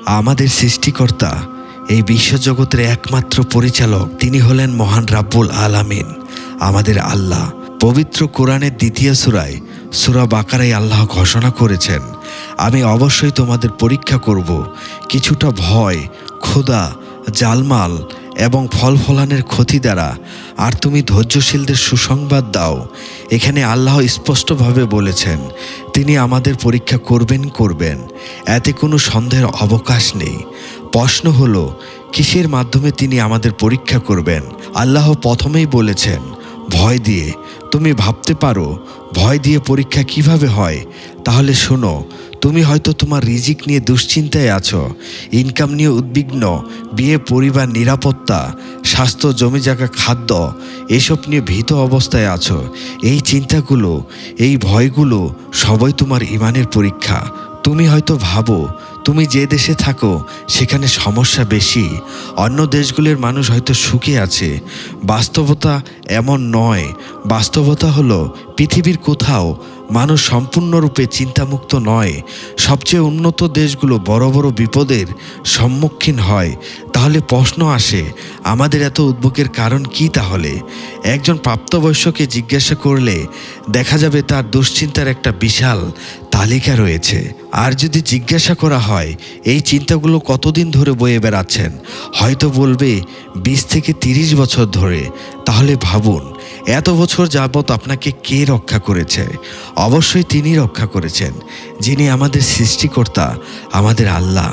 আমাদের সৃষ্টিকর্তা, এই বিশ্বজগতের একমাত্র পরিচালক, তিনি হলেন মহান রাব্বুল আলামিন, আমাদের আল্লাহ। পবিত্র কোরআনের ২য় সূরায় সূরা বাকারায় আল্লাহ ঘোষণা করেছেন, আমি অবশ্যই তোমাদের পরীক্ষা করব কিছুটা ভয়, ক্ষুধা, জালমাল এবং ফল ফলানের ক্ষতি দ্বারা, আর তুমি ধৈর্যশীলদের সুসংবাদ দাও। এখানে আল্লাহ স্পষ্টভাবে বলেছেন তিনি আমাদের পরীক্ষা করবেন, এতে কোনো সন্দেহের অবকাশ নেই। প্রশ্ন হলো, কিসের মাধ্যমে তিনি আমাদের পরীক্ষা করবেন? আল্লাহ প্রথমেই বলেছেন ভয় দিয়ে। তুমি ভাবতে পারো ভয় দিয়ে পরীক্ষা কিভাবে হয়? তাহলে শোনো, তুমি হয়তো তোমার রিজিক নিয়ে দুশ্চিন্তায় আছো, ইনকাম নিয়ে উদ্বিগ্ন, বিয়ে, পরিবার, নিরাপত্তা, স্বাস্থ্য, জমি জায়গা, খাদ্য, এসব নিয়ে ভীত অবস্থায় আছো। এই চিন্তাগুলো, এই ভয়গুলো সবই তোমার ঈমানের পরীক্ষা। তুমি হয়তো ভাবো তুমি যে দেশে থাকো সেখানে সমস্যা বেশি, অন্য দেশগুলোর মানুষ হয়তো সুখে আছে। বাস্তবতা এমন নয়। বাস্তবতা হলো পৃথিবীর কোথাও মানুষ সম্পূর্ণরূপে চিন্তামুক্ত নয়। সবচেয়ে উন্নত দেশগুলো বড় বড় বিপদের সম্মুখীন হয়। তাহলে প্রশ্ন আসে, আমাদের এত উদ্বেগের কারণ কি? তাহলে একজন প্রাপ্তবয়স্ককে জিজ্ঞাসা করলে দেখা যাবে তার দুশ্চিন্তার একটা বিশাল তালিকা রয়েছে। আর যদি জিজ্ঞাসা করা হয় এই চিন্তাগুলো কতদিন ধরে বয়ে বেড়াচ্ছেন, হয়তো বলবে 20 থেকে 30 বছর ধরে। তাহলে ভাবুন, এত বছর যাবৎ আপনাকে কে রক্ষা করেছে? অবশ্যই তিনি রক্ষা করেছেন, যিনি আমাদের সৃষ্টিকর্তা, আমাদের আল্লাহ।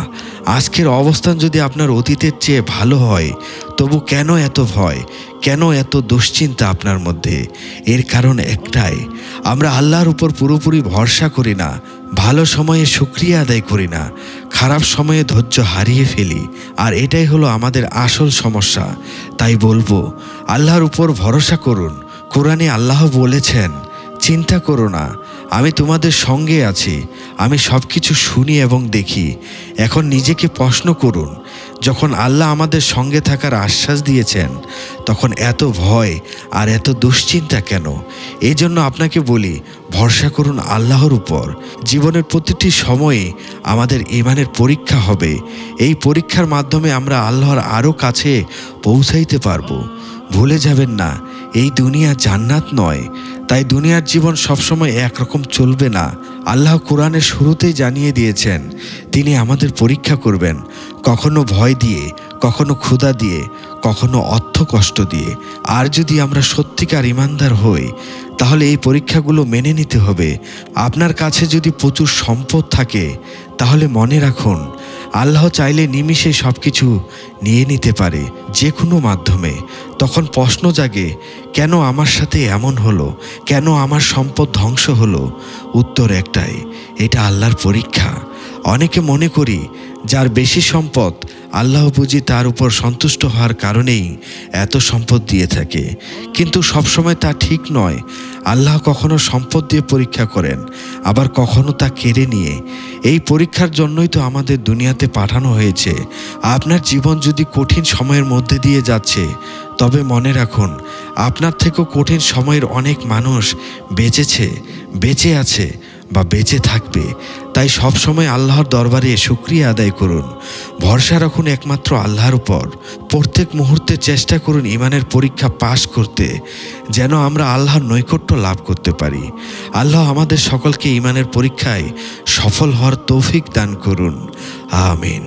আজকের অবস্থান যদি আপনার অতীতের চেয়ে ভালো হয়, তবু কেন এত ভয়, কেন এত দুশ্চিন্তা আপনার মধ্যে? এর কারণ একটাই, আমরা আল্লাহর উপর পুরোপুরি ভরসা করি না, ভালো সময়ে শুকরিয়া আদায় করি না, খারাপ সময়ে ধৈর্য হারিয়ে ফেলি। আর এটাই হলো আমাদের আসল সমস্যা। তাই বলবো, আল্লাহর উপর ভরসা করুন। কোরআনে আল্লাহ বলেছেন, চিন্তা করো না, আমি তোমাদের সঙ্গে আছি, আমি সব কিছু শুনি এবং দেখি। এখন নিজেকে প্রশ্ন করুন, যখন আল্লাহ আমাদের সঙ্গে থাকার আশ্বাস দিয়েছেন, তখন এত ভয় আর এত দুশ্চিন্তা কেন? এই জন্য আপনাকে বলি, ভরসা করুন আল্লাহর উপর। জীবনের প্রতিটি সময়ে আমাদের ঈমানের পরীক্ষা হবে। এই পরীক্ষার মাধ্যমে আমরা আল্লাহর আরও কাছে পৌঁছাইতে পারবো। ভুলে যাবেন না, এই দুনিয়া জান্নাত নয়। তাই দুনিয়ার জীবন সবসময় একরকম চলবে না। আল্লাহ কোরআনের শুরুতেই জানিয়ে দিয়েছেন তিনি আমাদের পরীক্ষা করবেন, কখনো ভয় দিয়ে, কখনো ক্ষুধা দিয়ে, কখনো অর্থ কষ্ট দিয়ে। আর যদি আমরা সত্যিকার ঈমানদার হই, তাহলে এই পরীক্ষাগুলো মেনে নিতে হবে। আপনার কাছে যদি প্রচুর সম্পদ থাকে, তাহলে মনে রাখুন আল্লাহ চাইলে নিমিষে সব কিছু নিয়ে নিতে পারে, যে কোনো মাধ্যমে। তখন প্রশ্ন জাগে, কেন আমার সাথে এমন হলো? কেন আমার সম্পদ ধ্বংস হলো? উত্তর একটাই, এটা আল্লাহর পরীক্ষা। অনেকে মনে করি যার বেশি সম্পদ, আল্লাহ বুঝি তার উপর সন্তুষ্ট হওয়ার কারণেই এত সম্পদ দিয়ে থাকে। কিন্তু সবসময় তা ঠিক নয়। আল্লাহ কখনো সম্পদ দিয়ে পরীক্ষা করেন, আবার কখনো তা কেড়ে নিয়ে। এই পরীক্ষার জন্যই তো আমাদের দুনিয়াতে পাঠানো হয়েছে। আপনার জীবন যদি কঠিন সময়ের মধ্যে দিয়ে যাচ্ছে, তবে মনে রাখুন আপনার থেকেও কঠিন সময়ের অনেক মানুষ বেঁচে আছে বা বেঁচে থাকবে। তাই সব সময় আল্লাহর দরবারে শুকরিয়া আদায় করুন, ভরসা রাখুন একমাত্র আল্লাহর উপর। প্রত্যেক মুহূর্তে চেষ্টা করুন ঈমানের পরীক্ষা পাশ করতে, যেন আমরা আল্লাহর নৈকট্য লাভ করতে পারি। আল্লাহ আমাদের সকলকে ঈমানের পরীক্ষায় সফল হওয়ার তৌফিক দান করুন। আমিন।